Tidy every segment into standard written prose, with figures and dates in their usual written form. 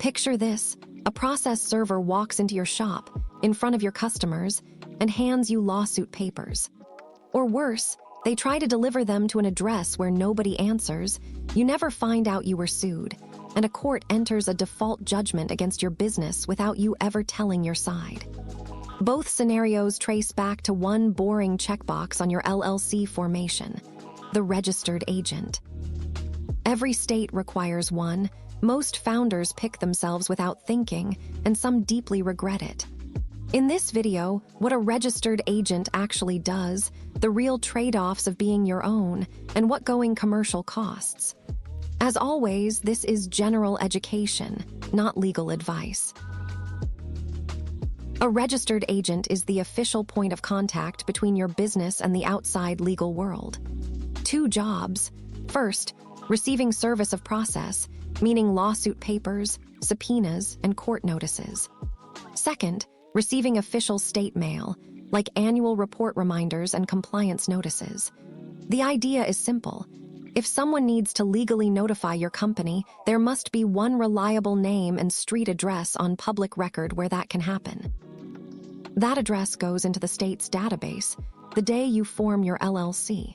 Picture this: a process server walks into your shop, in front of your customers, and hands you lawsuit papers. Or worse, they try to deliver them to an address where nobody answers, you never find out you were sued, and a court enters a default judgment against your business without you ever telling your side. Both scenarios trace back to one boring checkbox on your LLC formation: the registered agent. Every state requires one. Most founders pick themselves without thinking, and some deeply regret it. In this video, what a registered agent actually does, the real trade-offs of being your own, and what going commercial costs. As always, this is general education, not legal advice. A registered agent is the official point of contact between your business and the outside legal world. Two jobs. First, receiving service of process, meaning lawsuit papers, subpoenas, and court notices. Second, receiving official state mail, like annual report reminders and compliance notices. The idea is simple. If someone needs to legally notify your company, there must be one reliable name and street address on public record where that can happen. That address goes into the state's database the day you form your LLC.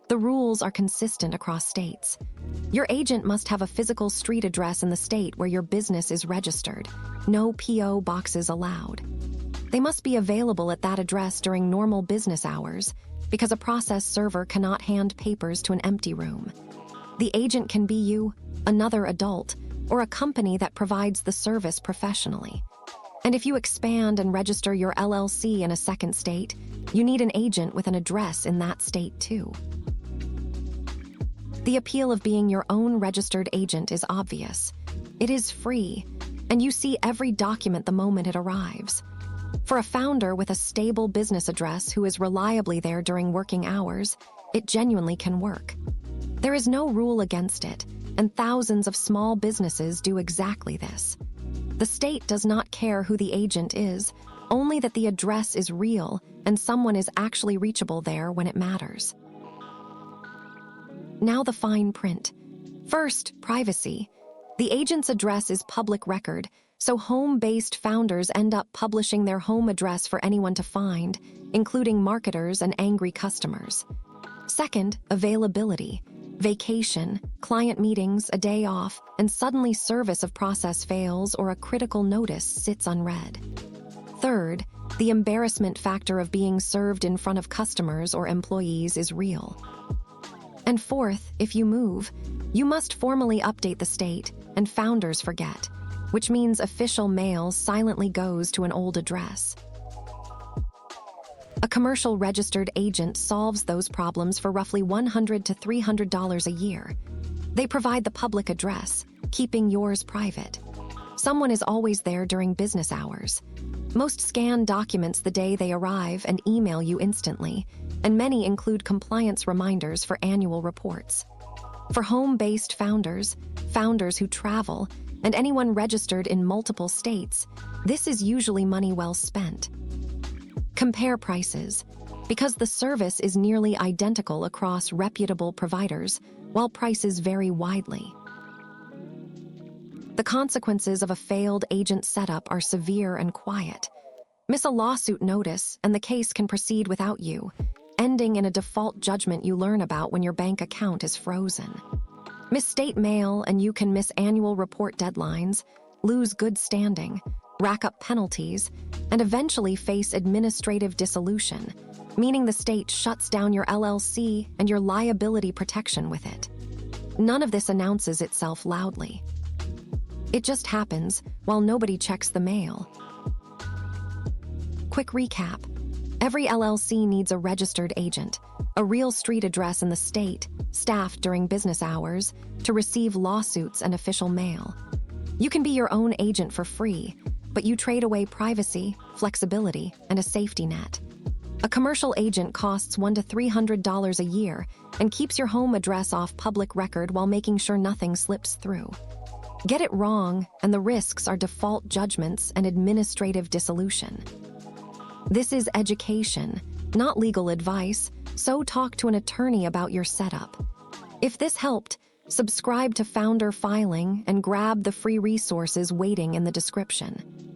The rules are consistent across states. Your agent must have a physical street address in the state where your business is registered. No P.O. boxes allowed. They must be available at that address during normal business hours, because a process server cannot hand papers to an empty room. The agent can be you, another adult, or a company that provides the service professionally. And if you expand and register your LLC in a second state, you need an agent with an address in that state too. The appeal of being your own registered agent is obvious. It is free, and you see every document the moment it arrives. For a founder with a stable business address who is reliably there during working hours, it genuinely can work. There is no rule against it, and thousands of small businesses do exactly this. The state does not care who the agent is, only that the address is real and someone is actually reachable there when it matters. Now the fine print. First, privacy. The agent's address is public record, so home-based founders end up publishing their home address for anyone to find, including marketers and angry customers. Second, availability. Vacation, client meetings, a day off, and suddenly service of process fails or a critical notice sits unread. Third, the embarrassment factor of being served in front of customers or employees is real. And fourth, if you move, you must formally update the state, and founders forget, which means official mail silently goes to an old address. A commercial registered agent solves those problems for roughly $100 to $300 a year. They provide the public address, keeping yours private. Someone is always there during business hours. Most scan documents the day they arrive and email you instantly, and many include compliance reminders for annual reports. For home-based founders, founders who travel, and anyone registered in multiple states, this is usually money well spent. Compare prices. Because the service is nearly identical across reputable providers, while prices vary widely. The consequences of a failed agent setup are severe and quiet. Miss a lawsuit notice, and the case can proceed without you, ending in a default judgment you learn about when your bank account is frozen. Miss state mail, and you can miss annual report deadlines, lose good standing, rack up penalties, and eventually face administrative dissolution, meaning the state shuts down your LLC and your liability protection with it. None of this announces itself loudly. It just happens while nobody checks the mail. Quick recap. Every LLC needs a registered agent, a real street address in the state, staffed during business hours, to receive lawsuits and official mail. You can be your own agent for free, but you trade away privacy, flexibility, and a safety net. A commercial agent costs $100 to $300 a year and keeps your home address off public record while making sure nothing slips through. Get it wrong, and the risks are default judgments and administrative dissolution. This is education, not legal advice, so talk to an attorney about your setup. If this helped, Subscribe to Founder Filing and grab the free resources waiting in the description.